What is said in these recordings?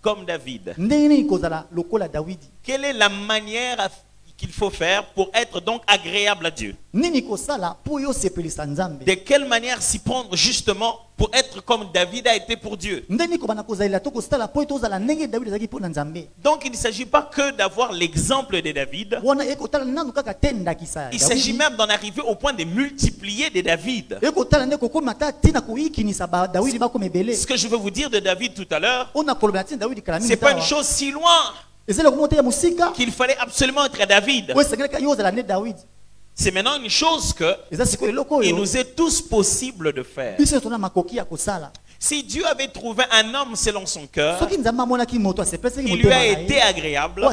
comme David. Quelle est la manière qu'il faut faire pour être donc agréable à Dieu? De quelle manière s'y prendre justement pour être comme David a été pour Dieu? Donc il ne s'agit pas que d'avoir l'exemple de David. Il s'agit même d'en arriver au point de multiplier des David. Ce que je veux vous dire de David tout à l'heure, ce n'est pas une chose si loin qu'il fallait absolument être David. C'est maintenant une chose que il nous est tous possible de faire. Si Dieu avait trouvé un homme selon son cœur, il lui a été agréable,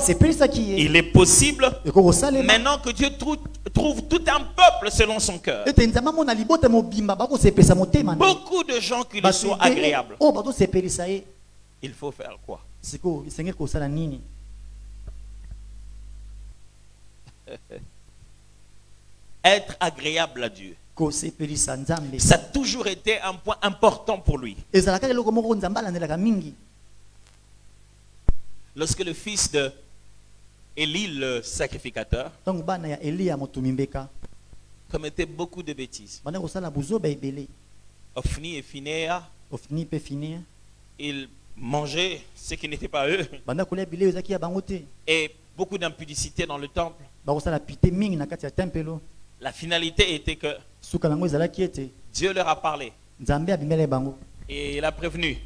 il est possible maintenant que Dieu trouve tout un peuple selon son cœur. Beaucoup de gens qui lui soient agréables. Il faut faire quoi? Être agréable à Dieu. Ça a toujours été un point important pour lui. Lorsque le fils de Élie, le sacrificateur, commettait beaucoup de bêtises, Ophni et Phinéa, ils mangeaient ce qui n'était pas eux, et beaucoup d'impudicité dans le temple. La finalité était que Dieu leur a parlé et il a prévenu.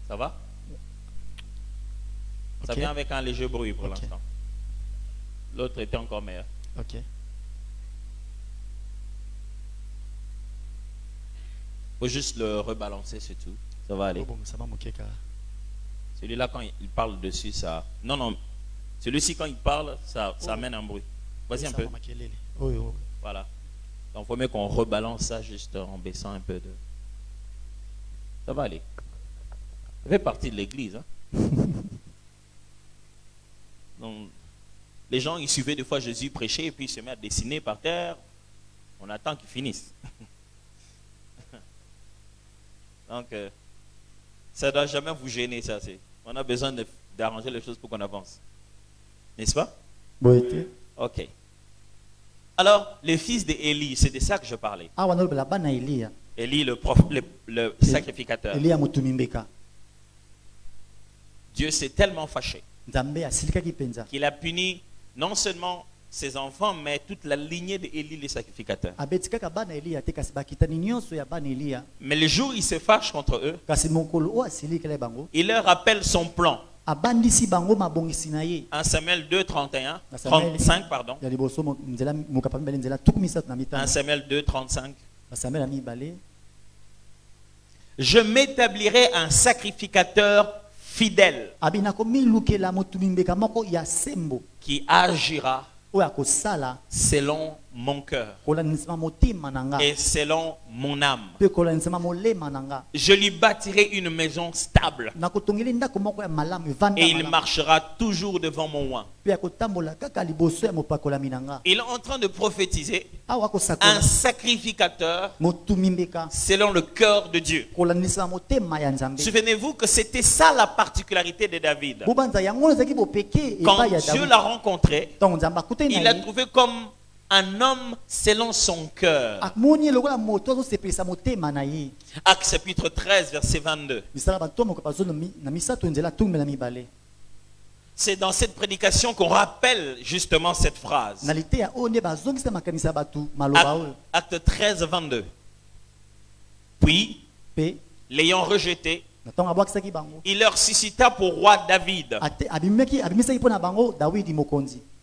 Ça va? Ça vient avec un léger bruit pour l'instant. L'autre était encore meilleur. Faut juste le rebalancer, c'est tout. Ça va aller. Celui-là, quand il parle dessus, ça... Non. Celui-ci, quand il parle, ça amène un bruit. Vas-y un peu. Voilà. Donc, il faut mieux qu'on rebalance ça juste en baissant un peu de... Ça va aller. Ça fait partie de l'église. Hein? Donc, les gens, ils suivaient des fois Jésus prêcher et puis ils se mettent à dessiner par terre. On attend qu'ils finissent. Donc, ça ne doit jamais vous gêner, ça. On a besoin d'arranger les choses pour qu'on avance. N'est-ce pas? Oui. Ok. Alors, les fils d'Élie, c'est de ça que je parlais. Élie, le sacrificateur. Dieu s'est tellement fâché qu'il a puni non seulement ses enfants, mais toute la lignée d'Élie, le sacrificateur. Mais le jour où il se fâche contre eux, il leur rappelle son plan. 1 Samuel 2, 35, pardon. 1 Samuel 2, 35. Je m'établirai un sacrificateur fidèle qui agira selon mon cœur et selon mon âme. Je lui bâtirai une maison stable et il marchera toujours devant mon oint. Il est en train de prophétiser un sacrificateur selon le cœur de Dieu. Souvenez-vous que c'était ça la particularité de David. Quand Dieu l'a rencontré, il a trouvé comme un homme selon son cœur. Actes chapitre 13, verset 22. C'est dans cette prédication qu'on rappelle justement cette phrase. Acte 13, 22. Puis, l'ayant rejeté, il leur suscita pour roi David,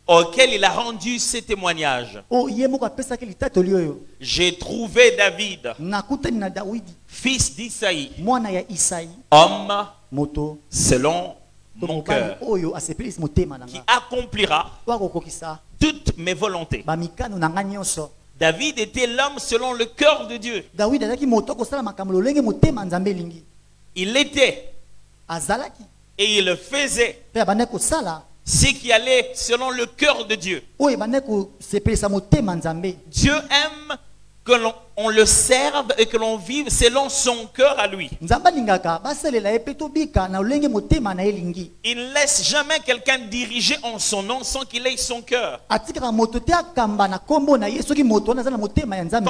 auquel il a rendu ces témoignages. J'ai trouvé David, fils d'Isaïe, homme selon mon cœur, qui accomplira toutes mes volontés. David était l'homme selon le cœur de Dieu. Il l'était et il le faisait, ce qui allait selon le cœur de Dieu. Dieu aime que l'on le serve et que l'on vive selon son cœur à lui. Il ne laisse jamais quelqu'un diriger en son nom sans qu'il ait son cœur. Quand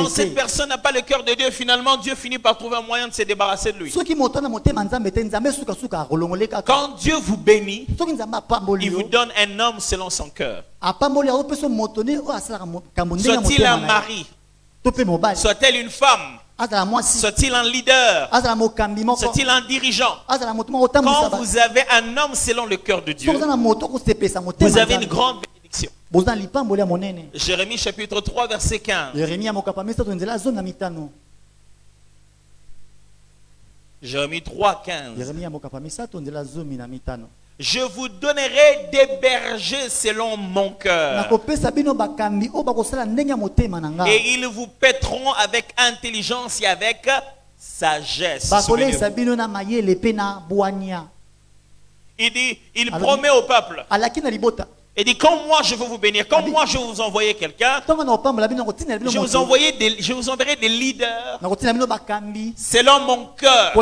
cette personne n'a pas le cœur de Dieu, finalement Dieu finit par trouver un moyen de se débarrasser de lui. Quand Dieu vous bénit, il vous donne un homme selon son cœur. Soit-il un mari, soit-elle une femme, soit-il un leader, soit-il un dirigeant. Quand vous avez un homme selon le cœur de Dieu, vous avez une grande bénédiction. Jérémie chapitre 3 verset 15. Jérémie 3 15. Je vous donnerai des bergers selon mon cœur. Et ils vous paîtront avec intelligence et avec sagesse. Il dit, il promet au peuple. Il dit, comme moi je veux vous bénir, comme moi je vais vous envoyer quelqu'un, je vous enverrai des leaders selon mon cœur.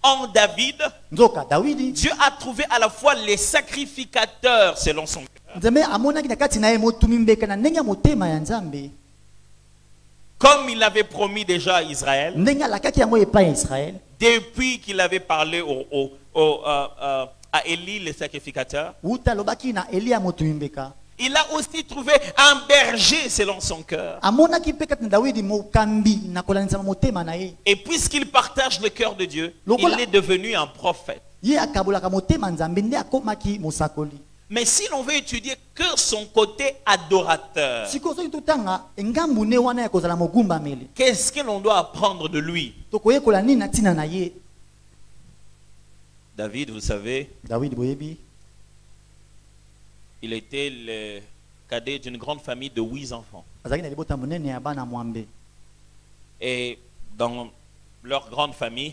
En David, Dieu a trouvé à la fois les sacrificateurs selon son cœur. Comme il avait promis déjà à Israël, depuis qu'il avait parlé à Élie, le sacrificateur, il a aussi trouvé un berger selon son cœur. Et puisqu'il partage le cœur de Dieu, il est devenu un prophète. Mais si l'on veut étudier que son côté adorateur, qu'est-ce que l'on doit apprendre de lui? David, vous savez, il était le cadet d'une grande famille de 8 enfants. Et dans leur grande famille,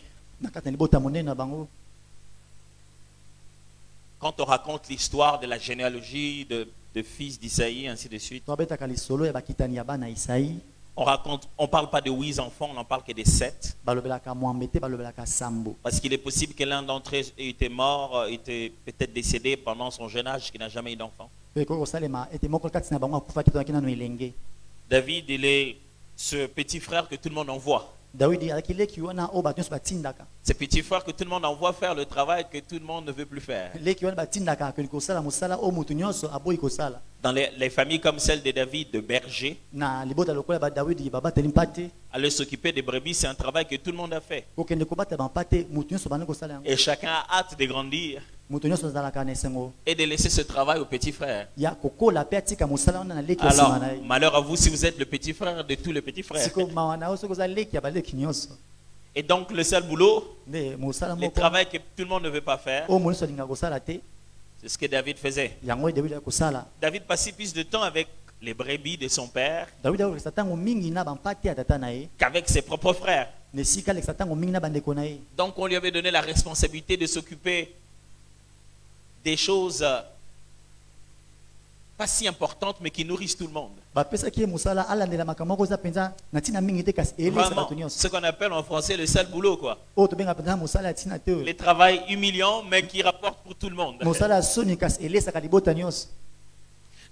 quand on raconte l'histoire de la généalogie de fils d'Isaïe, ainsi de suite, on parle pas de 8 enfants, on n'en parle que de 7. Parce qu'il est possible que l'un d'entre eux était mort, était peut-être décédé pendant son jeune âge, qui n'a jamais eu d'enfant. David, il est ce petit frère que tout le monde envoie. Ce petit frère que tout le monde envoie faire le travail que tout le monde ne veut plus faire. Dans les familles comme celle de David, de berger, aller s'occuper des brebis, c'est un travail que tout le monde a fait. Et chacun a hâte de grandir et de laisser ce travail au petit frère. Alors, malheur à vous si vous êtes le petit frère de tous les petits frères. Et donc le seul boulot, le travail que tout le monde ne veut pas faire, c'est ce que David faisait. David passait plus de temps avec les brebis de son père qu'avec ses propres frères. Donc on lui avait donné la responsabilité de s'occuper des choses pas si importantes mais qui nourrissent tout le monde. Vraiment, ce qu'on appelle en français le sale boulot, quoi. Les travails humiliants mais qui rapportent pour tout le monde.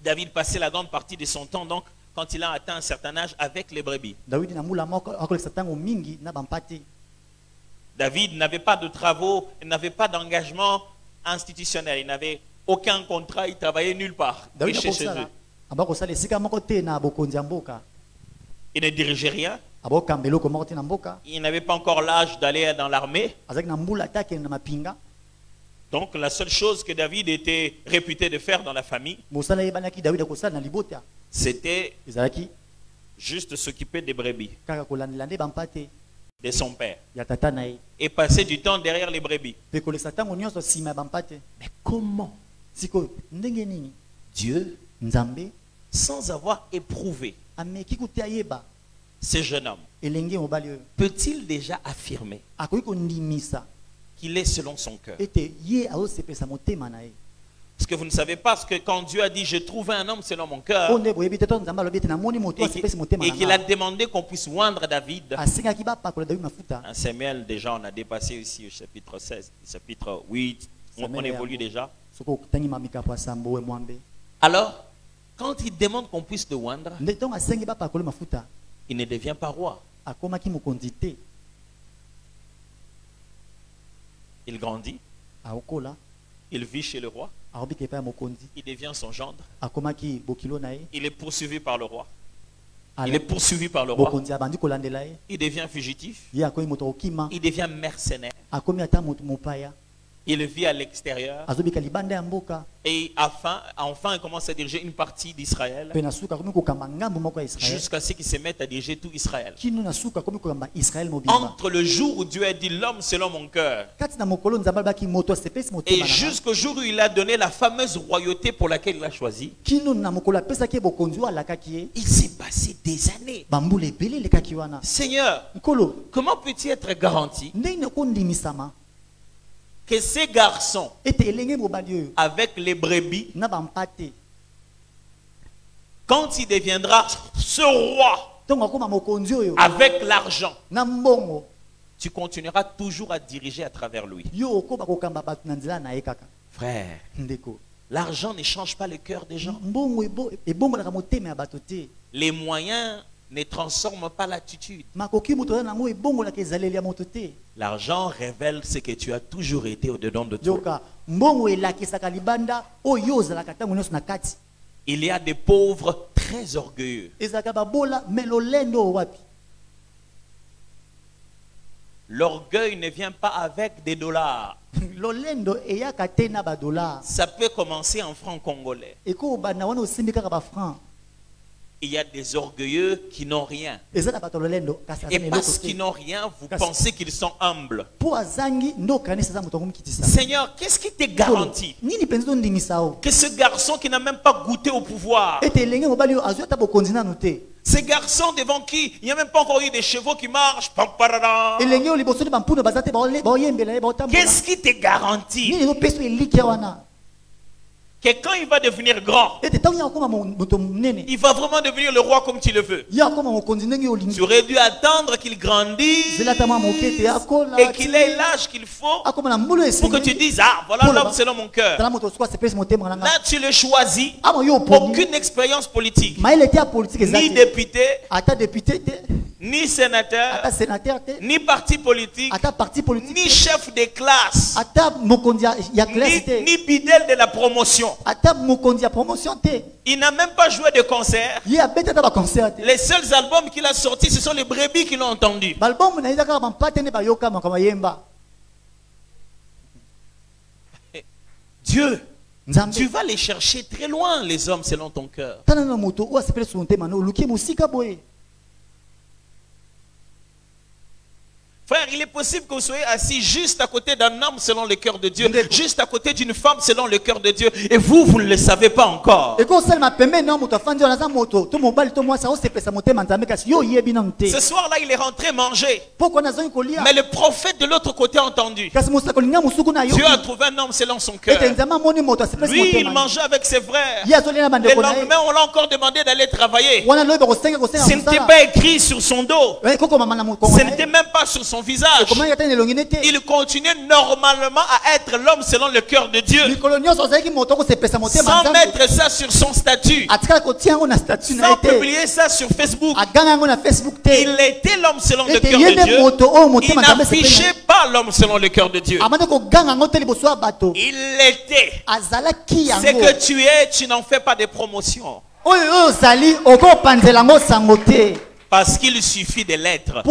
David passait la grande partie de son temps, donc, quand il a atteint un certain âge, avec les brebis. David n'avait pas de travaux, il n'avait pas d'engagement institutionnel, il n'avait aucun contrat, il travaillait nulle part. Il ne dirigeait rien. Il n'avait pas encore l'âge d'aller dans l'armée. Donc la seule chose que David était réputé de faire dans la famille, c'était juste s'occuper des brebis de son père et passer du temps derrière les brebis. Mais comment Dieu, sans avoir éprouvé ce jeune homme, peut-il déjà affirmer qu'il est selon son cœur? Ce que vous ne savez pas, c'est que quand Dieu a dit « Je trouve un homme selon mon cœur » et qu'il a demandé qu'on puisse oindre David. En Samuel, déjà, on a dépassé ici au chapitre 16, chapitre 8. On évolue déjà. Alors, quand il demande qu'on puisse le oindre, il ne devient pas roi. Il grandit. Il vit chez le roi. Il devient son gendre. Il est poursuivi par le roi. Il est poursuivi par le roi. Il devient fugitif. Il devient mercenaire. Il vit à l'extérieur. Et enfin, il commence à diriger une partie d'Israël. Jusqu'à ce qu'il se mette à diriger tout Israël. Entre le jour où Dieu a dit l'homme selon mon cœur et jusqu'au jour où il a donné la fameuse royauté pour laquelle il a choisi, il s'est passé des années. Seigneur, comment peut-il être garanti que ces garçons, avec les brebis, quand il deviendra ce roi, avec l'argent, tu continueras toujours à diriger à travers lui. Frère, l'argent ne change pas le cœur des gens. Les moyens ne transforment pas l'attitude. L'argent révèle ce que tu as toujours été au-dedans de toi. Il y a des pauvres très orgueilleux. L'orgueil ne vient pas avec des dollars. Ça peut commencer en francs congolais. Il y a des orgueilleux qui n'ont rien. Et parce qu'ils n'ont rien, vous pensez qu'ils sont humbles. Seigneur, qu'est-ce qui te garantit que ce garçon qui n'a même pas goûté au pouvoir, ces garçons devant qui il n'y a même pas encore eu des chevaux qui marchent, qu'est-ce qui te garantit que quand il va devenir grand, il va vraiment devenir le roi comme tu le veux? Tu aurais dû attendre qu'il grandisse et qu'il ait l'âge qu'il faut pour que tu dises, ah, voilà l'homme selon mon cœur. Là, tu le choisis. Aucune expérience politique. Ni député, ni sénateur, ni parti politique, ni chef de classe, ni bidèle de la promotion. Il n'a même pas joué de concert. Les seuls albums qu'il a sortis, ce sont les brebis qui l'ont entendu. Dieu, tu vas les chercher très loin, les hommes, selon ton cœur. Frère, il est possible que vous soyez assis juste à côté d'un homme selon le cœur de Dieu, juste à côté d'une femme selon le cœur de Dieu, et vous, vous ne le savez pas encore. Ce soir-là, il est rentré manger. Mais le prophète de l'autre côté a entendu. Dieu a trouvé un homme selon son cœur. Lui, il mangeait avec ses frères. Le lendemain, on l'a encore demandé d'aller travailler. Ce n'était pas écrit sur son dos. Ce n'était même pas sur son visage. Il continuait normalement à être l'homme selon le cœur de Dieu, sans mettre ça sur son statut, sans publier ça sur Facebook. Il était l'homme selon le cœur de Dieu. Il n'affichait pas l'homme selon le cœur de Dieu. Il était. Ce que tu es, tu n'en fais pas de promotion. Parce qu'il suffit de l'être.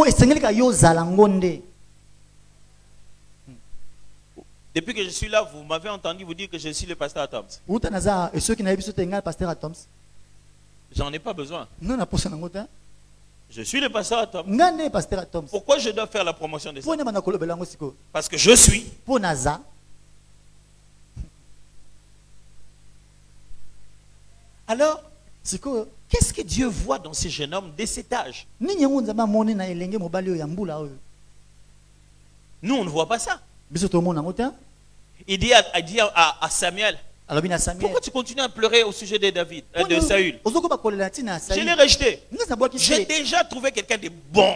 Depuis que je suis là, vous m'avez entendu vous dire que je suis le pasteur Atoms. J'en ai pas besoin. Je suis le pasteur Atoms. Pourquoi je dois faire la promotion de ça? Parce que je suis. Alors, qu'est-ce que Dieu voit dans ces jeunes hommes de cet âge? Nous, on ne voit pas ça. Il dit à Samuel, Pourquoi tu continues à pleurer au sujet de David, de Saül? Je l'ai rejeté. J'ai déjà trouvé quelqu'un de bon.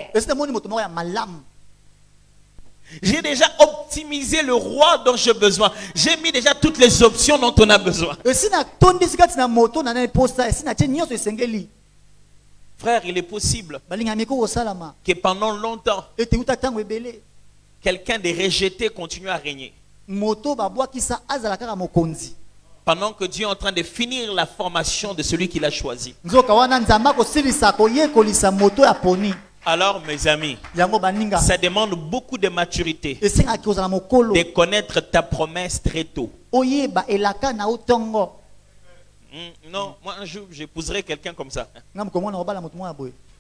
J'ai déjà optimisé le roi dont j'ai besoin. J'ai mis déjà toutes les options dont on a besoin. Frère, il est possible que pendant longtemps, quelqu'un de rejeté continue à régner. Pendant que Dieu est en train de finir la formation de celui qu'il a choisi. Alors, mes amis, ça demande beaucoup de maturité de connaître ta promesse très tôt. Non, moi un jour j'épouserai quelqu'un comme ça.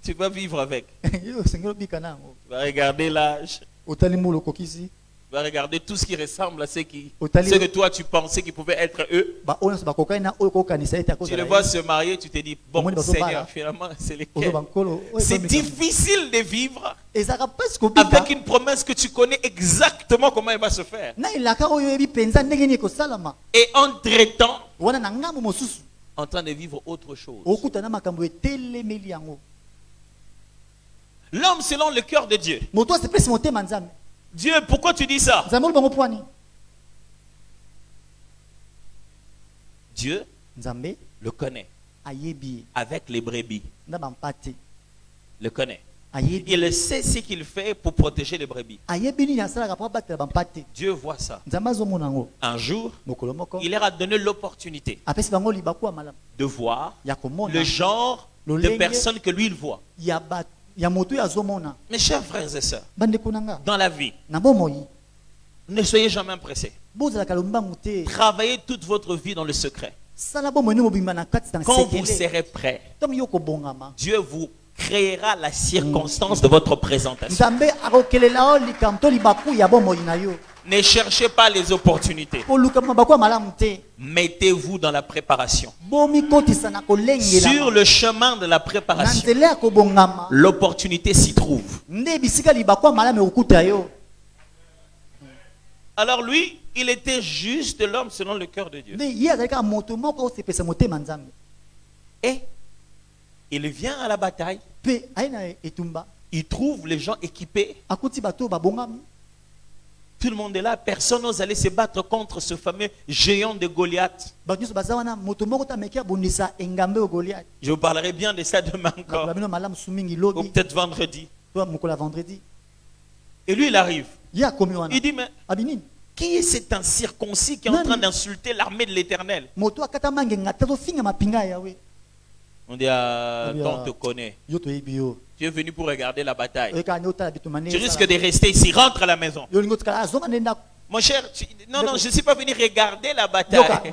Tu vas vivre avec. Tu vas regarder l'âge. Tu vas regarder tout ce qui ressemble à ce que toi tu pensais qu'ils pouvaient être eux. Tu les vois se marier, tu te dis, bon Seigneur, finalement c'est lesquels. C'est difficile de vivre avec une promesse que tu connais exactement comment elle va se faire. Et entre-temps, en train de vivre autre chose. L'homme selon le cœur de Dieu. Dieu, pourquoi tu dis ça? Dieu le connaît. Avec les brebis. Le connaît. Il sait ce qu'il fait pour protéger les brebis. Dieu voit ça. Un jour, il leur a donné l'opportunité de voir le genre de personnes que lui il voit. Mes chers frères et sœurs, dans la vie, ne soyez jamais pressés. Travaillez toute votre vie dans le secret. Quand vous serez prêt, Dieu vous créera la circonstance de votre présentation. Ne cherchez pas les opportunités. Mettez-vous dans la préparation. Sur le chemin de la préparation, l'opportunité s'y trouve. Alors lui, il était juste l'homme selon le cœur de Dieu. Et il vient à la bataille. Il trouve les gens équipés. Tout le monde est là. Personne n'ose aller se battre contre ce fameux géant de Goliath. Je vous parlerai bien de ça demain encore. Ou peut-être vendredi. Et lui, il arrive. Il dit, mais qui est cet incirconcis qui est en train d'insulter l'armée de l'Éternel? On dit, on te connaît. Tu es venu pour regarder la bataille. Tu risques de rester ici. Rentre à la maison. Mon cher, non, je ne suis pas venu regarder la bataille. Je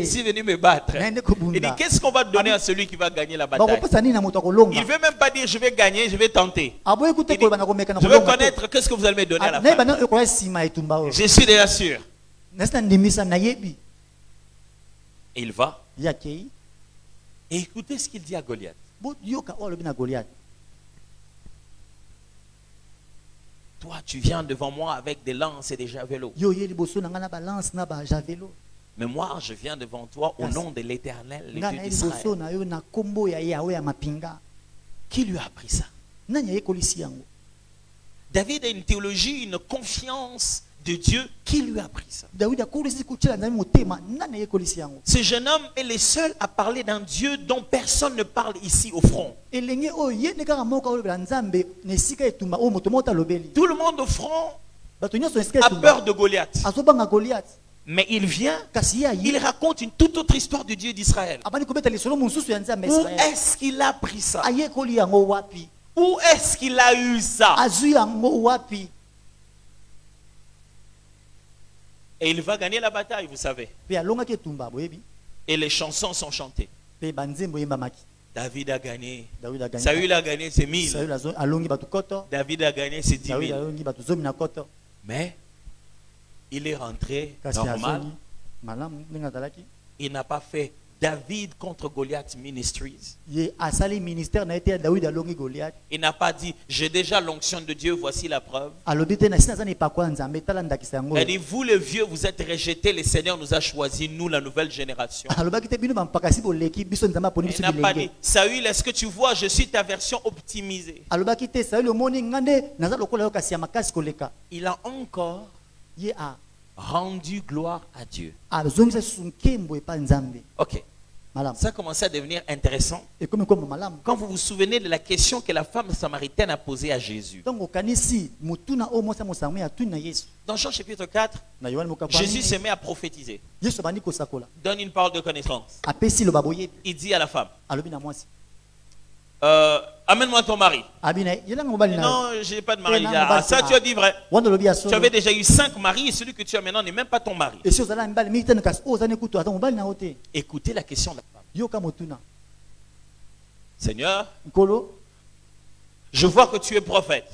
suis venu me battre. Il dit, qu'est-ce qu'on va donner à celui qui va gagner la bataille? Il ne veut même pas dire, je vais gagner, je vais tenter. Il dit, je veux connaître qu'est-ce que vous allez me donner à la fin. Je suis déjà sûr. Et il va. Et écoutez ce qu'il dit à Goliath. Toi, tu viens devant moi avec des lances et des javelots. Mais moi, je viens devant toi au nom de l'Éternel, le Dieu d'Israël. Qui lui a appris ça? David a une théologie, une confiance de Dieu. Qui lui a appris ça? Ce jeune homme est le seul à parler d'un Dieu dont personne ne parle ici au front. Tout le monde au front a peur de Goliath. Mais il vient, il raconte une toute autre histoire du Dieu d'Israël. Où est-ce qu'il a appris ça? Où est-ce qu'il a eu ça? Et il va gagner la bataille, vous savez. Et les chansons sont chantées. David a gagné. Saül a gagné ses 1000. David a gagné ses 10 000. Mais il est rentré normal. Il n'a pas fait David contre Goliath Ministries. Il n'a pas dit, j'ai déjà l'onction de Dieu, voici la preuve. Elle dit, vous les vieux, vous êtes rejetés, le Seigneur nous a choisis, nous la nouvelle génération. Il n'a pas dit, Saül, est-ce que tu vois, je suis ta version optimisée. Il a encore rendu gloire à Dieu. Ok. Ça commençait à devenir intéressant quand vous vous souvenez de la question que la femme samaritaine a posée à Jésus. Dans Jean chapitre 4, Jésus se met à prophétiser. Donne une parole de connaissance. Il dit à la femme, amène-moi ton mari. Non, je n'ai pas de mari. Ah, ça, tu as dit vrai. Tu avais déjà eu 5 maris et celui que tu as maintenant n'est même pas ton mari. Écoutez la question de la femme. Seigneur, je vois que tu es prophète.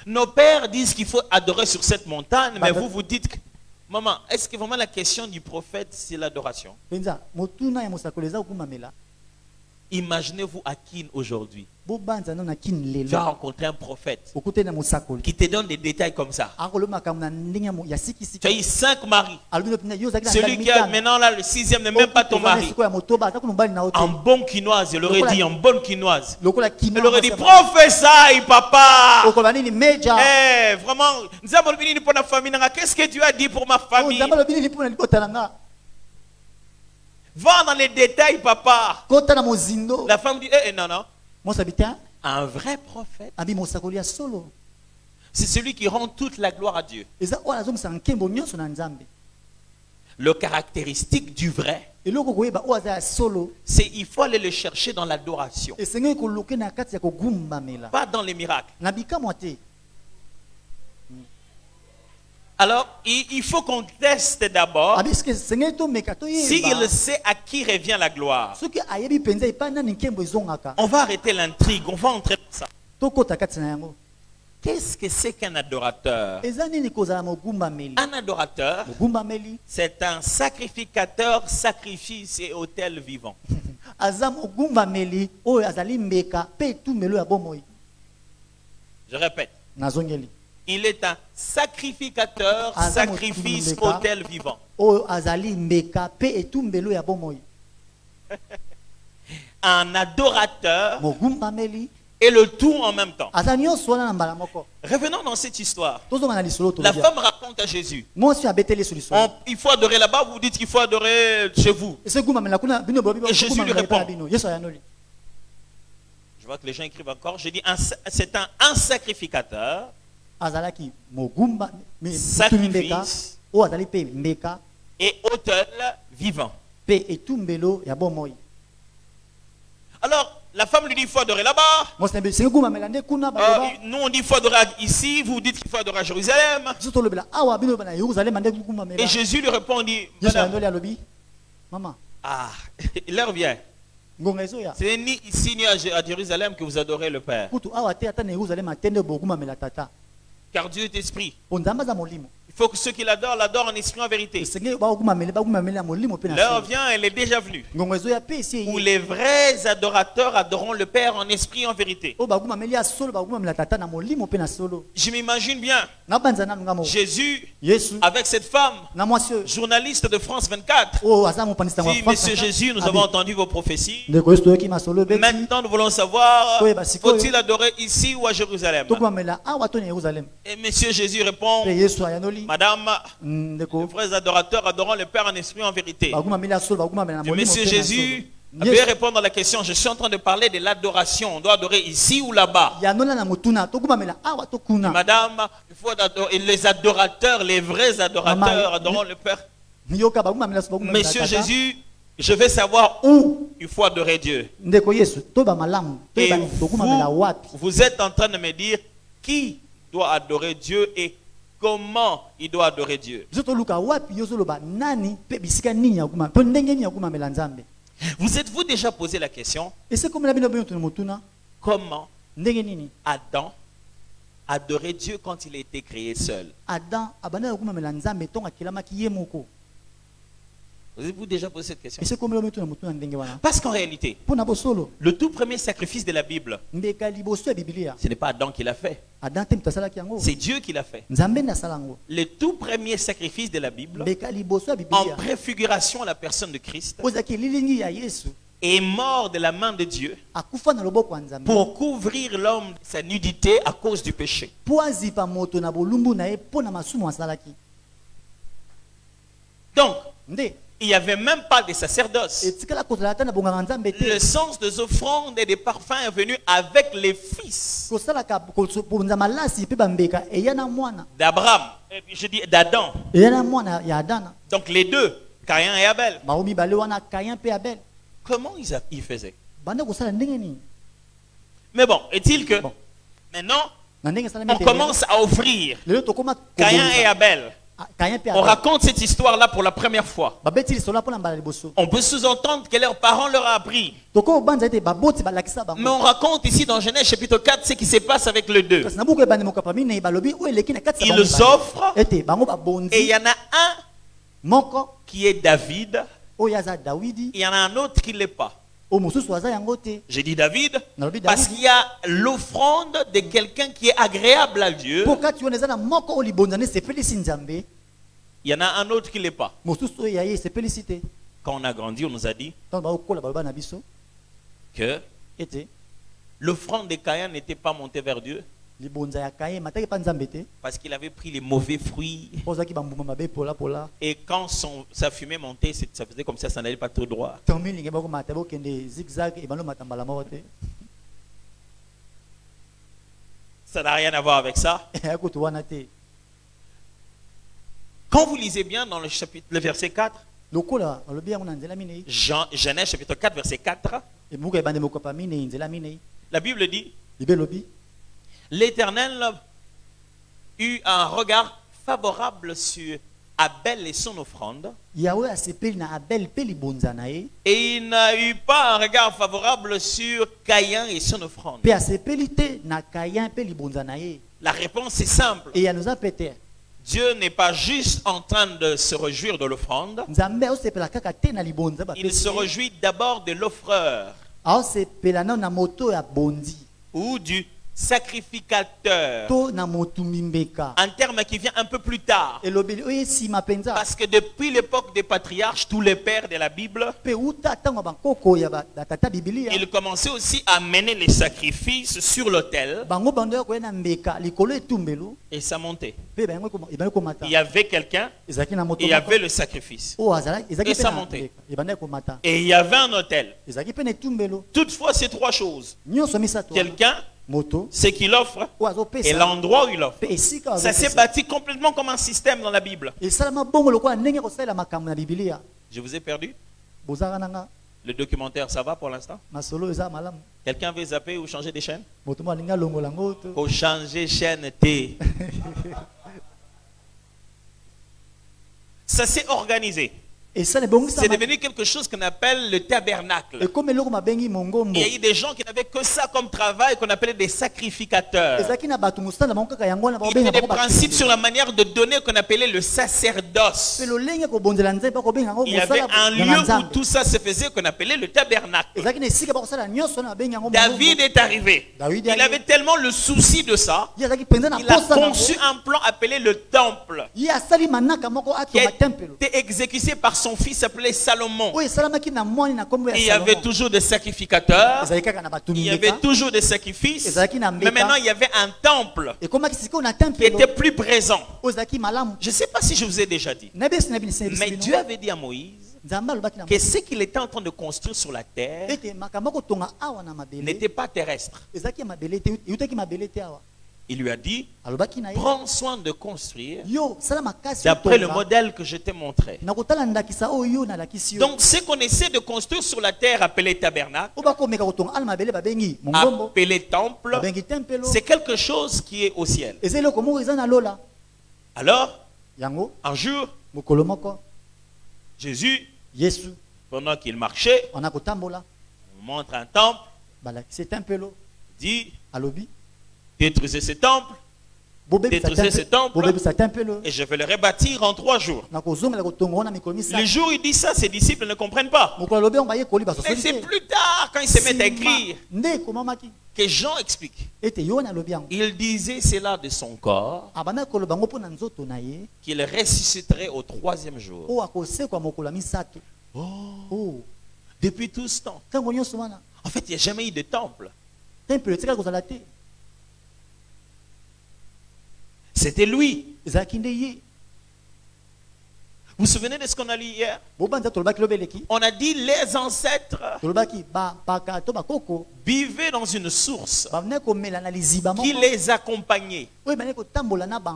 Nos pères disent qu'il faut adorer sur cette montagne, mais vous vous dites que, maman, est-ce que vraiment la question du prophète, c'est l'adoration? Imaginez-vous Akin aujourd'hui. Tu as rencontré un prophète qui te donne des détails comme ça. Tu as eu 5 maris. Celui qui a maintenant là, le 6e n'est même pas ton mari. En bon quinoise, il aurait dit, en bonne quinoise. Il aurait dit, prophétie, papa. Eh, vraiment, qu'est-ce que tu as dit pour ma famille? Va dans les détails, papa. La femme dit, non, non. Un vrai prophète, c'est celui qui rend toute la gloire à Dieu. Le caractéristique du vrai, c'est il faut aller le chercher dans l'adoration. Pas dans les miracles. Alors, il faut qu'on teste d'abord s'il sait à qui revient la gloire. On va arrêter l'intrigue, on va entrer dans ça. Qu'est-ce que c'est qu'un adorateur? Un adorateur, c'est un sacrificateur, sacrifice et autel vivant. Je répète. Il est un sacrificateur, sacrifice, autel vivant. Un adorateur et le tout en même temps. Revenons dans cette histoire. La femme raconte à Jésus. Il faut adorer là-bas, vous dites qu'il faut adorer chez vous. Et Jésus lui répond. Je vois que les gens écrivent encore. Je dis, c'est un sacrificateur. Sacrifice et autel vivant. Alors, la femme lui dit qu'il faut adorer là-bas. Nous, on dit qu'il faut adorer ici. Vous dites qu'il faut adorer à Jérusalem. Et Jésus lui répond, il dit, Madame, l'heure vient. Ce n'est ni ici ni à Jérusalem que vous adorez le Père. Car Dieu est esprit. Il faut que ceux qui l'adorent, l'adorent en esprit en vérité. L'heure vient, elle est déjà venue, où les vrais adorateurs adoreront le Père en esprit en vérité. Je m'imagine bien Jésus avec cette femme, journaliste de France 24. Si, Monsieur Jésus, nous avons entendu vos prophéties. Maintenant, nous voulons savoir, faut-il adorer ici ou à Jérusalem? Et Monsieur Jésus répond, Madame, les vrais adorateurs adorant le Père en esprit en vérité. Et Monsieur Jésus avait répondre à la question, je suis en train de parler de l'adoration. On doit adorer ici ou là-bas? Madame, il faut adorer les adorateurs, les vrais adorateurs adorant le Père. Monsieur Jésus, je vais savoir où il faut adorer Dieu. Et vous êtes en train de me dire qui doit adorer Dieu et comment il doit adorer Dieu. Vous êtes-vous déjà posé la question? Comment Adam adorait Dieu quand il a été créé seul? Vous avez-vous déjà posé cette question? Parce qu'en réalité, le tout premier sacrifice de la Bible, ce n'est pas Adam qui l'a fait. C'est Dieu qui l'a fait. Le tout premier sacrifice de la Bible, en préfiguration à la personne de Christ, est mort de la main de Dieu pour couvrir l'homme de sa nudité à cause du péché. Donc, il n'y avait même pas de sacerdoce. Le sens des offrandes et des parfums est venu avec les fils d'Abraham. Je dis d'Adam. Donc les deux, Caïn et Abel. Comment ils faisaient? Mais bon, est-il que maintenant, on commence à offrir Caïn et Abel. On raconte cette histoire-là pour la première fois. On peut sous-entendre que leurs parents leur ont appris. Mais on raconte ici dans Genèse chapitre 4 ce qui se passe avec le 2. Ils offrent et il y en a un qui est David. Il y en a un autre qui ne l'est pas. J'ai dit David parce qu'il y a l'offrande de quelqu'un qui est agréable à Dieu. Il y en a un autre qui ne l'est pas. Quand on a grandi, on nous a dit que l'offrande de Caïn n'était pas montée vers Dieu parce qu'il avait pris les mauvais fruits. Et quand sa fumée montait, ça faisait comme ça n'allait pas tout droit. Ça n'a rien à voir avec ça. Quand vous lisez bien dans le verset 4, Genèse chapitre 4 verset 4, la Bible dit l'Éternel eut un regard favorable sur Abel et son offrande. Et il n'a eu pas un regard favorable sur Caïn et son offrande. La réponse est simple. Dieu n'est pas juste en train de se réjouir de l'offrande. Il se réjouit d'abord de l'offreur ou du sacrificateur, un terme qui vient un peu plus tard, parce que depuis l'époque des patriarches, tous les pères de la Bible, ils commençaient aussi à mener les sacrifices sur l'autel et ça montait. Il y avait quelqu'un, il y avait le sacrifice et ça montait, et il y avait un autel. Toutefois, ces trois choses, quelqu'un, ce qu'il offre et l'endroit où il offre, ça s'est bâti complètement comme un système dans la Bible. Je vous ai perdu? Le documentaire, ça va pour l'instant? Quelqu'un veut zapper ou changer des chaînes? Faut changer chaîne T. Ça s'est organisé. C'est devenu quelque chose qu'on appelle le tabernacle. Et il y a eu des gens qui n'avaient que ça comme travail, qu'on appelait des sacrificateurs. Il y avait des principes sur la manière de donner qu'on appelait le sacerdoce. Il y avait un lieu où tout ça se faisait qu'on appelait le tabernacle. David est arrivé. Il avait tellement le souci de ça, il a conçu un plan appelé le temple, qui a été exécuté par son fils appelé Salomon. Il y avait toujours des sacrificateurs, il y avait toujours des sacrifices, mais maintenant il y avait un temple qui était plus présent. Je ne sais pas si je vous ai déjà dit, mais Dieu avait dit à Moïse que ce qu'il était en train de construire sur la terre n'était pas terrestre. Il lui a dit, prends soin de construire d'après le modèle que je t'ai montré. Donc ce qu'on essaie de construire sur la terre appelé tabernacle, appelé temple, c'est quelque chose qui est au ciel. Alors, un jour, Jésus, pendant qu'il marchait, on montre un temple, dit, détruisez ce temple détruisez ce temple et je vais le rebâtir en 3 jours. Le jour où il dit ça, ses disciples ne comprennent pas. Et c'est plus tard, quand ils se mettent à écrire, que Jean explique. Il disait cela de son corps, qu'il ressusciterait au 3e jour. Oh. Depuis tout ce temps. En fait, il n'y a jamais eu de temple. C'était lui. Vous vous souvenez de ce qu'on a lu hier? On a dit les ancêtres vivaient dans une source qui les accompagnait.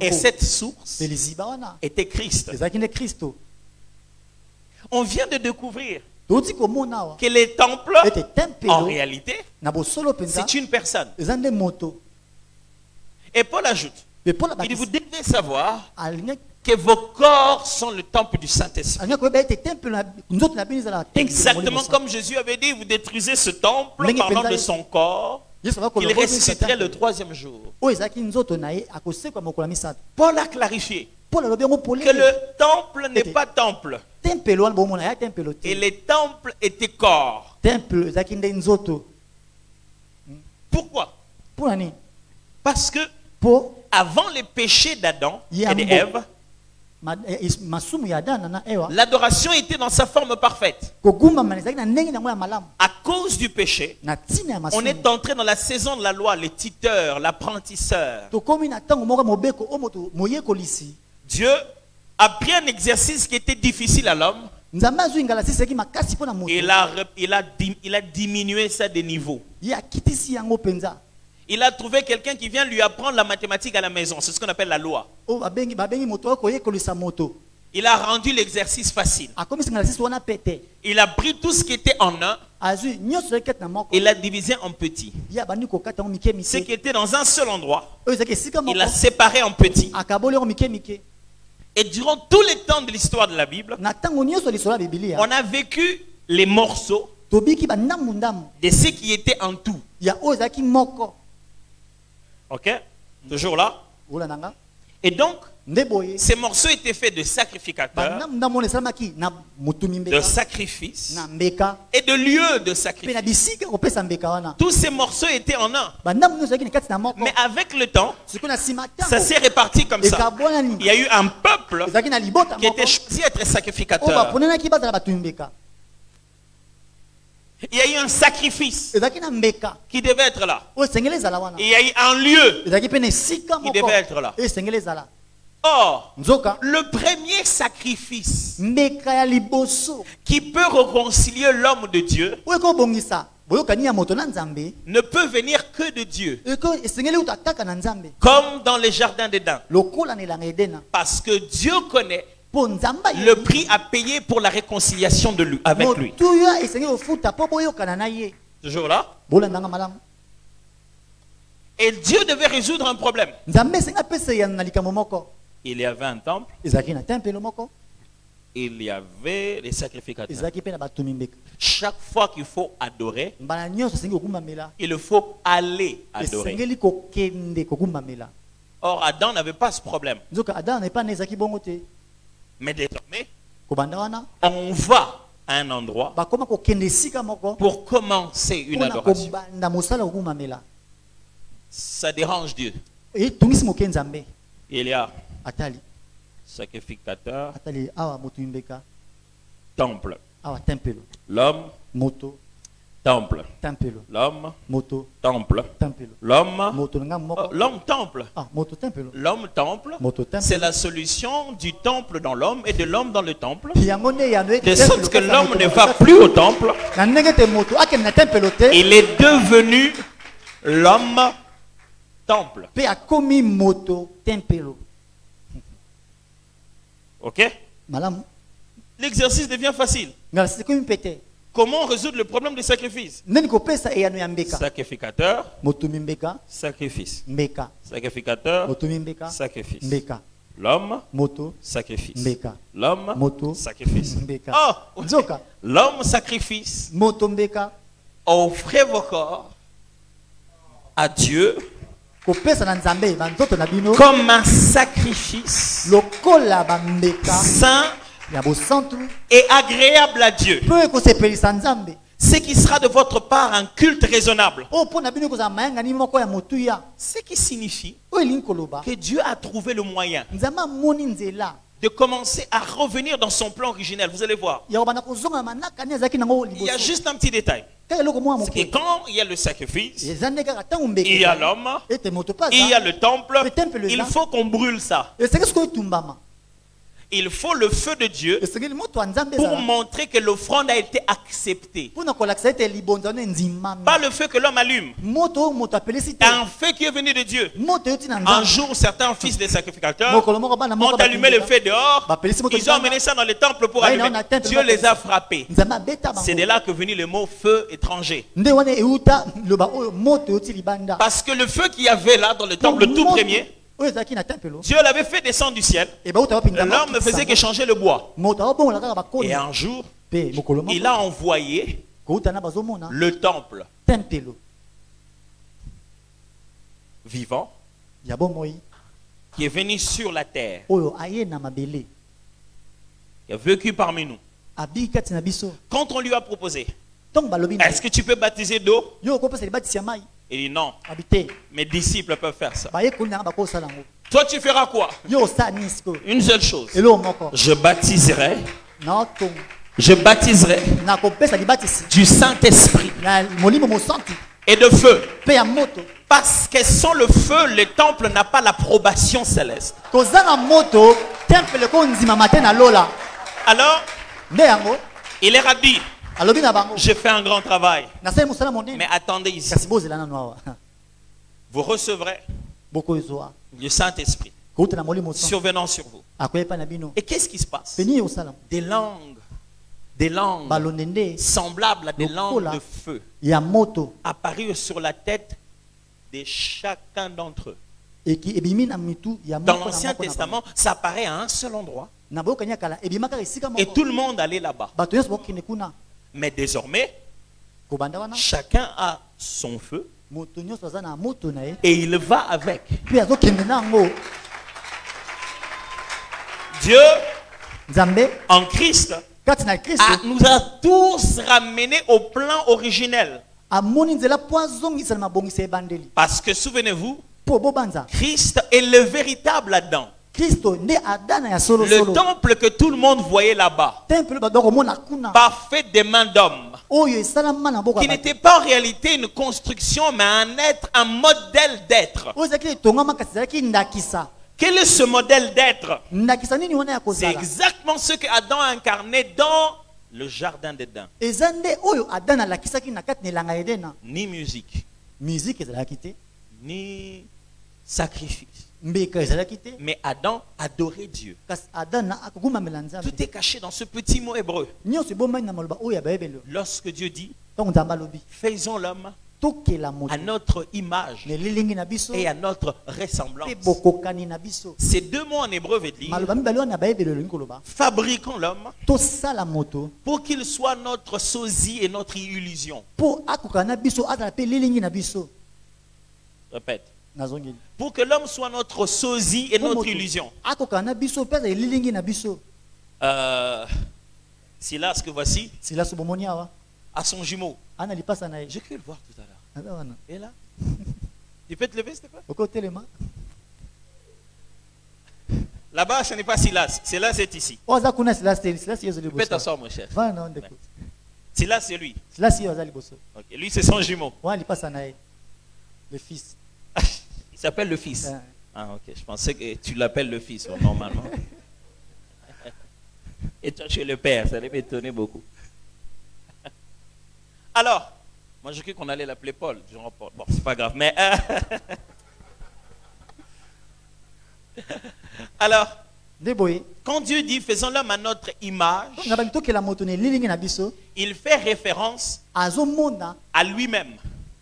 Et cette source était Christ. On vient de découvrir que les temples, en réalité, c'est une personne. Et Paul ajoute, il dit, vous devez savoir que vos corps sont le temple du Saint-Esprit. Exactement comme Jésus avait dit, vous détruisez ce temple parlant de son corps, il ressusciterait le 3e jour. Paul a clarifié que le temple n'est pas temple. Et les temples étaient corps. Pourquoi? Parce que avant les péchés d'Adam et d'Ève, l'adoration était dans sa forme parfaite. À cause du péché, on est entré dans la saison de la loi, les tuteurs, l'apprentisseur. Dieu a pris un exercice qui était difficile à l'homme. Il a diminué ça de niveau. Il a trouvé quelqu'un qui vient lui apprendre la mathématique à la maison. C'est ce qu'on appelle la loi. Il a rendu l'exercice facile. Il a pris tout ce qui était en un. Il l'a divisé en petits. Ce qui était dans un seul endroit, il l'a séparé en petits. Et durant tous les temps de l'histoire de la Bible, on a vécu les morceaux de ce qui était en tout. Ok? Toujours là? Et donc, ces morceaux étaient faits de sacrificateurs, de sacrifices et de lieux de sacrifice. Tous ces morceaux étaient en un. Mais avec le temps, ça s'est réparti comme ça. Il y a eu un peuple qui était choisi à être sacrificateur. Il y a eu un sacrifice qui devait être là. Et il y a eu un lieu qui devait être là. Or, le premier sacrifice qui peut réconcilier l'homme de Dieu ne peut venir que de Dieu. Comme dans les jardins d'Éden. Parce que Dieu connaît le prix à payer pour la réconciliation de lui, avec lui. Toujours là? Et Dieu devait résoudre un problème. Il y avait un temple. Il y avait les sacrificateurs. Chaque fois qu'il faut adorer, il faut aller adorer. Or, Adam n'avait pas ce problème. Mais désormais, on va à un endroit pour commencer une adoration. Ça dérange Dieu. Il y a sacrificateur, temple. L'homme, temple. L'homme, temple. L'homme, temple. L'homme, temple. C'est la solution du temple dans l'homme et de l'homme dans le temple. De sorte que l'homme ne va plus au temple. Il est devenu l'homme temple. Ok? L'exercice devient facile. Comment résoudre le problème du sacrifice? Sacrificateur, sacrifice. Sacrificateur, sacrifice. L'homme, sacrifice. L'homme, sacrifice. Oh! L'homme sacrifice. Offrez vos corps à Dieu comme un sacrifice saint et agréable à Dieu. Ce qui sera de votre part un culte raisonnable. Ce qui signifie que Dieu a trouvé le moyen de commencer à revenir dans son plan originel. Vous allez voir. Il y a juste un petit détail. C'est que quand il y a le sacrifice, il y a l'homme, il y a le temple, il faut qu'on brûle ça. Il faut le feu de Dieu pour montrer que l'offrande a été acceptée. Pas le feu que l'homme allume. Un feu qui est venu de Dieu. Un jour, certains fils des sacrificateurs ont allumé le feu dehors. Ils ont emmené ça dans le temple pour allumer. Dieu les a frappés. C'est de là que venu le mot feu étranger. Parce que le feu qu'il y avait là dans le temple, le tout premier, Dieu l'avait fait descendre du ciel. L'homme ne faisait que changer le bois. Et un jour, il a envoyé le temple vivant qui est venu sur la terre. Il a vécu parmi nous. Quand on lui a proposé, est-ce que tu peux baptiser d'eau? Il dit non. Mes disciples peuvent faire ça. Toi, tu feras quoi? Une seule chose. Je baptiserai du Saint-Esprit et de feu. Parce que sans le feu, le temple n'a pas l'approbation céleste. Alors, il leur a dit, je fais un grand travail. Mais attendez ici. Vous recevrez le Saint-Esprit survenant sur vous. Et qu'est-ce qui se passe? Des langues semblables à des langues de feu apparurent sur la tête de chacun d'entre eux. Dans l'Ancien Testament, ça apparaît à un seul endroit. Et tout le monde allait là-bas. Mais désormais, chacun a son feu et il va avec. Dieu, en Christ, nous a tous ramenés au plan originel. Parce que souvenez-vous, Christ est le véritable Adam. Le temple que tout le monde voyait là-bas, parfait des mains d'hommes, qui n'était pas en réalité une construction, mais un être, un modèle d'être. Quel est ce modèle d'être? C'est exactement ce que Adam a incarné dans le jardin d'Éden. Ni musique, ni sacrifice. Mais Adam adorait Dieu. Tout est caché dans ce petit mot hébreu. Lorsque Dieu dit, faisons l'homme à notre image et à notre ressemblance. Ces deux mots en hébreu veulent dire, fabriquons l'homme pour qu'il soit notre sosie et notre illusion. Répète. Pour que l'homme soit notre sosie et notre illusion. Silas que voici à son jumeau. J'ai cru le voir tout à l'heure. Et là, tu peux te lever s'il te plaît? Là-bas, ce n'est pas Silas. Silas est ici. Tu peux t'asseoir mon cher. Silas c'est lui. Okay. Lui c'est son jumeau. Le fils. Il s'appelle le fils. Ah ok, je pensais que tu l'appelles le fils normalement. Et toi tu es le père, ça allait m'étonner beaucoup. Alors, moi je crois qu'on allait l'appeler Paul. Bon, c'est pas grave, mais... Alors, quand Dieu dit faisons l'homme à notre image, il fait référence à lui-même.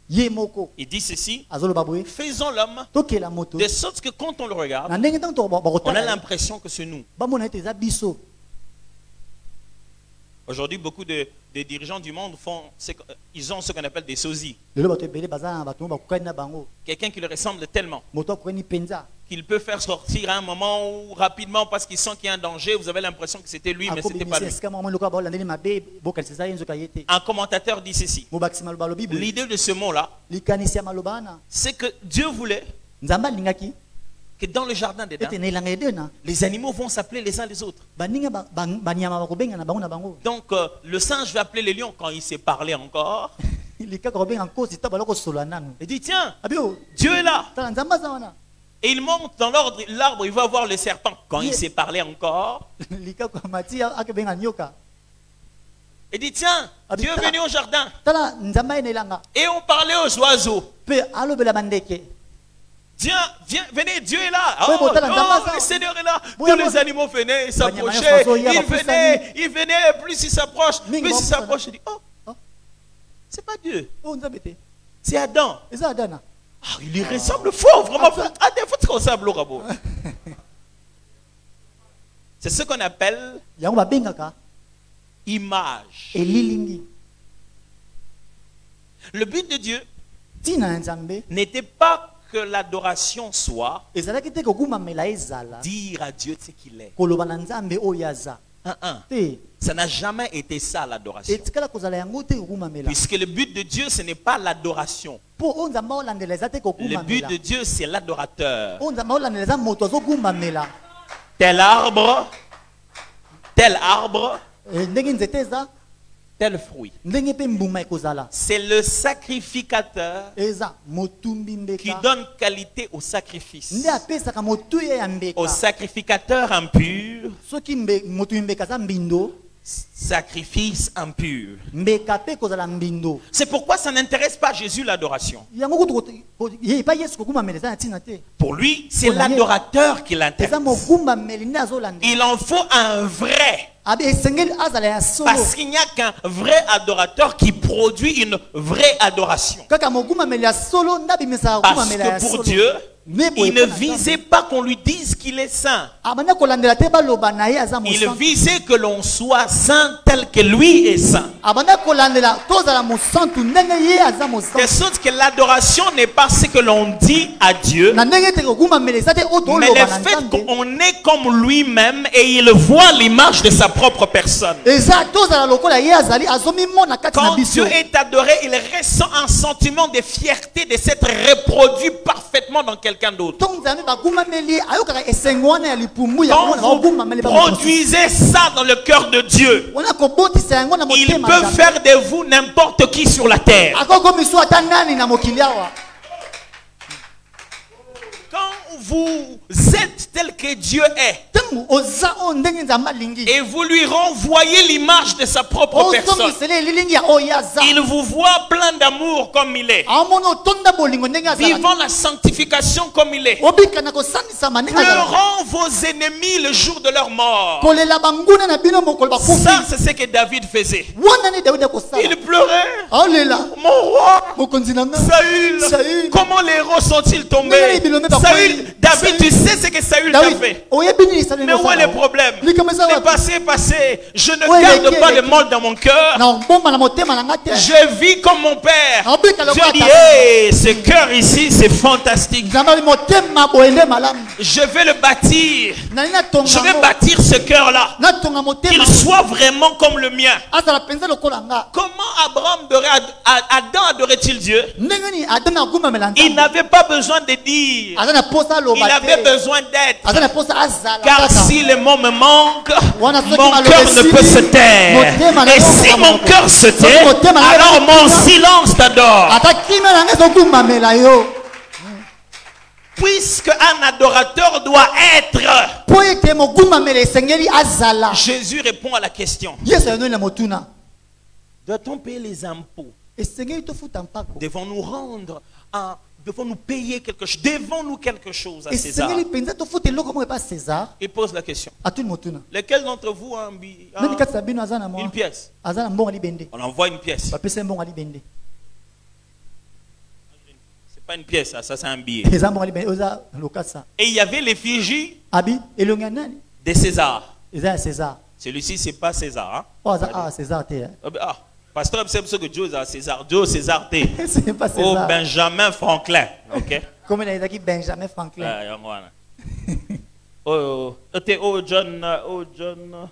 Il dit ceci, faisons l'homme de sorte que quand on le regarde, on a l'impression que c'est nous. Aujourd'hui, beaucoup de dirigeants du monde ils ont ce qu'on appelle des sosies. Quelqu'un qui leur ressemble tellement qu'il peut faire sortir à un moment où rapidement, parce qu'il sent qu'il y a un danger, vous avez l'impression que c'était lui, mais ce n'était pas lui. Un commentateur dit ceci. L'idée de ce mot-là, c'est que Dieu voulait que dans le jardin d'Éden, les animaux vont s'appeler les uns les autres. Donc le singe va appeler les lions quand il sait parler encore. Il dit tiens, Dieu est là. Et il monte dans l'arbre, il va voir le serpent quand il sait parler encore. Il dit tiens, Dieu est venu au jardin. Et on parlait aux oiseaux. Venez, Dieu est là. Oh, le Seigneur est là. Tous les animaux venaient, s'approchaient. Ils venaient, plus ils s'approchent, plus ils s'approchent. Il dit, oh, c'est pas Dieu. C'est Adam. Il lui ressemble fort, vraiment. C'est ce qu'on appelle image. Le but de Dieu n'était pas que l'adoration soit dire à Dieu ce qu'il est. Ça n'a jamais été ça l'adoration. Puisque le but de Dieu, ce n'est pas l'adoration. Le but de Dieu, c'est l'adorateur. Tel arbre, tel fruit. C'est le sacrificateur qui donne qualité au sacrifice. Au sacrificateur impur, sacrifice impur. C'est pourquoi ça n'intéresse pas Jésus l'adoration. Pour lui, c'est l'adorateur qui l'intéresse. Il en faut un vrai. Parce qu'il n'y a qu'un vrai adorateur qui produit une vraie adoration. Parce que pour Dieu, il ne visait pas qu'on lui dise qu'il est saint. Il visait que l'on soit saint tel que lui est saint. De sorte que l'adoration n'est pas ce que l'on dit à Dieu, mais le fait qu'on est comme lui-même et il voit l'image de sa propre personne. Quand Dieu est adoré, il ressent un sentiment de fierté de s'être reproduit parfaitement dans quelqu'un d'autre. Quand vous produisez ça dans le cœur de Dieu, il peut faire de vous n'importe qui sur la terre. Quand vous êtes tel que Dieu est et vous lui renvoyez l'image de sa propre personne, il vous voit plein d'amour comme il est, vivant la sanctification comme il est, pleurant vos ennemis le jour de leur mort. Ça, c'est ce que David faisait. Il pleurait. Mon roi, Saül, comment les héros sont-ils tombés? Saül, David, tu sais ce que Saül t'a fait. Mais où est le problème? Le passé est passé. Je ne garde pas le mal dans mon cœur. Je vis comme mon père. Je dis, hey, ce cœur ici, c'est fantastique. Je vais le bâtir. Je vais bâtir ce cœur-là. Qu'il soit vraiment comme le mien. Comment Adam adorait-il Dieu? Il n'avait pas besoin de dire. Il avait besoin d'être. Car si le mot me manque, mon cœur ne peut se taire. Et si mon cœur se tait, alors mon silence t'adore. Puisque un adorateur doit être, Jésus répond à la question. Doit-on payer les impôts? Devons-nous rendre un... Devons-nous payer quelque chose? Devons-nous quelque chose à César? Il pose la question. Lequel d'entre vous a une pièce? On envoie une pièce. C'est pas une pièce, ça c'est un billet. Et il y avait l'effigie de César. Celui-ci, c'est pas César. Hein? Oh, César, ah, pasteur, c'est ce que Dieu a César. Dieu, César, T. C'est pas César. Oh, Benjamin Franklin. Ok. Comment il a dit Benjamin Franklin? Oh, John. Oh, John.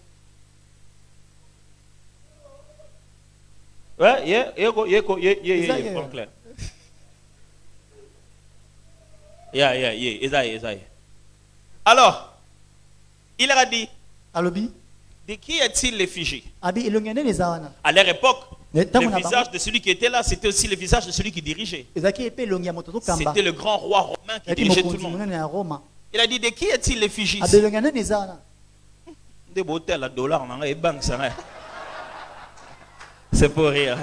Ouais, yeah, Franklin. Yeah. Alors, il a dit, de qui est-il l'effigie? À leur époque, le visage de celui qui était là, c'était aussi le visage de celui qui dirigeait. C'était le grand roi romain qui dirigeait tout le monde. Il a dit, de qui est-il l'effigie? Des bottelles à dollars, c'est pour rire.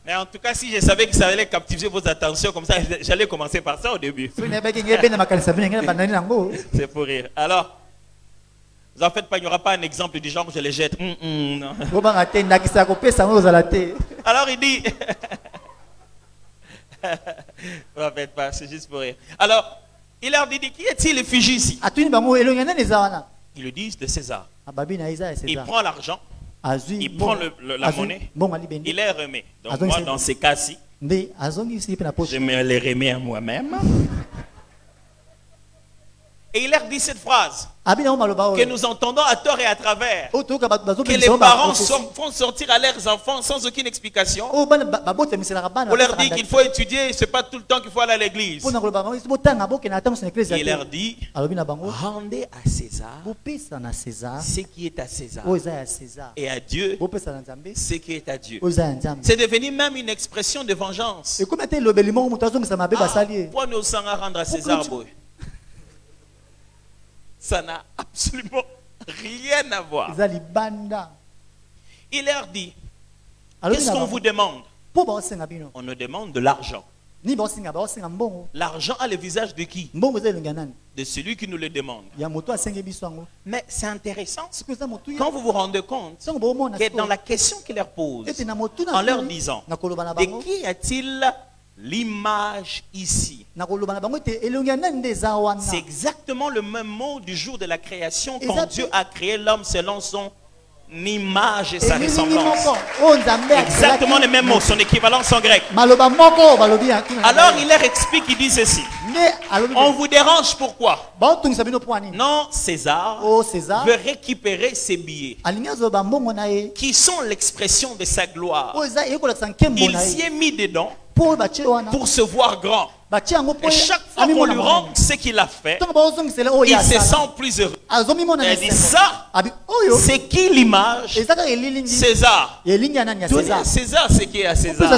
Mais en tout cas, si je savais que ça allait captiver vos attentions comme ça, j'allais commencer par ça au début. C'est pour rire. Alors, vous en faites pas, il n'y aura pas un exemple du genre où je les jette. Non. Alors il dit, vous en faites pas, c'est juste pour rire. Alors, il leur dit, qui est-il l'effigie ici? Ils le disent de César. Il prend l'argent, il prend la monnaie, il les remet. Donc moi, dans ces cas-ci, je me les remets à moi-même. Et il leur dit cette phrase que nous entendons à tort et à travers, que les parents font sortir à leurs enfants sans aucune explication. On leur dit qu'il faut étudier, ce n'est pas tout le temps qu'il faut aller à l'église. Il leur dit, rendez à César ce qui est à César, et à Dieu ce qui est à Dieu. C'est devenu même une expression de vengeance. Pourquoi nous sommes à rendre à César? Ça n'a absolument rien à voir. Il leur dit, qu'est-ce qu'on vous demande? On nous demande de l'argent. L'argent a le visage de qui? De celui qui nous le demande. Mais c'est intéressant quand vous vous rendez compte que dans la question qu'il leur pose, en leur disant, de qui a-t-il l'image ici? C'est exactement le même mot du jour de la création, quand Dieu a créé l'homme selon son image et sa ressemblance. Exactement le même mot, son équivalence en grec. Alors il leur explique, il dit ceci. On vous dérange pourquoi? Non, César veut récupérer ses billets qui sont l'expression de sa gloire. Il s'y est mis dedans pour se voir grand. Et chaque fois qu'on lui rend ce qu'il a fait, il se sent plus heureux. Il dit ça, c'est qui l'image? César. César, c'est qui est à César?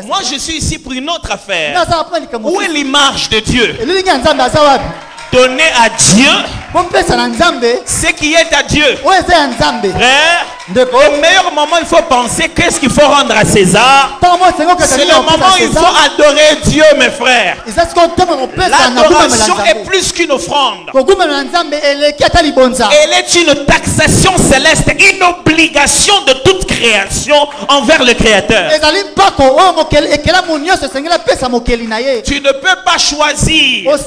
Moi, je suis ici pour une autre affaire. Où est l'image de Dieu? Donner à Dieu ce qui est à Dieu. Frère, au meilleur moment, il faut penser qu'est-ce qu'il faut rendre à César. C'est le moment où il faut adorer Dieu, mes frères. L'adoration est plus qu'une offrande. Elle est une taxation céleste, une obligation de toute création envers le Créateur. Tu ne peux pas choisir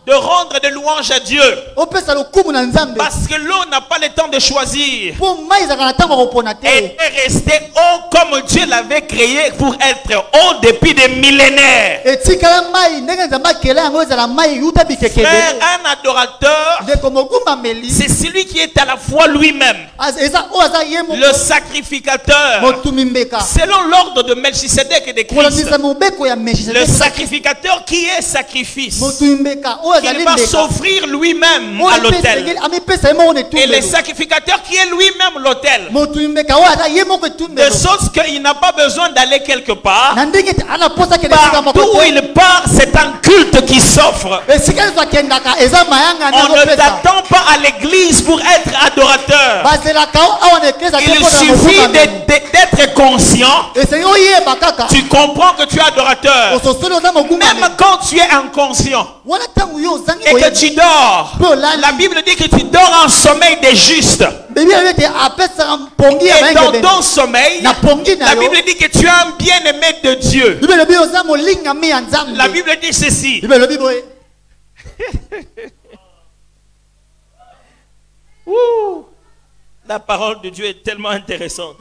de rendre de louanges à Dieu, parce que l'eau n'a pas le temps de choisir. Elle est restée haut comme Dieu l'avait créé pour être haut depuis des millénaires. Frère, un adorateur, c'est celui qui est à la fois lui-même, le sacrificateur, selon l'ordre de Melchisedec et de Christ. Le sacrificateur qui est sacrifice, qui va s'offrir lui-même à l'autel. Et le sacrificateur qui est lui-même l'autel. De sorte qu'il n'a pas besoin d'aller quelque part. Partout où il part, c'est un culte qui s'offre. On ne t'attend pas à l'église pour être adorateur. Il suffit d'être conscient. Tu comprends que tu es adorateur. Même quand tu es inconscient et que tu dors, la Bible dit que tu dors en sommeil des justes. Et dans ton sommeil, la Bible dit que tu es un bien-aimé de Dieu. La Bible dit ceci. La parole de Dieu est tellement intéressante.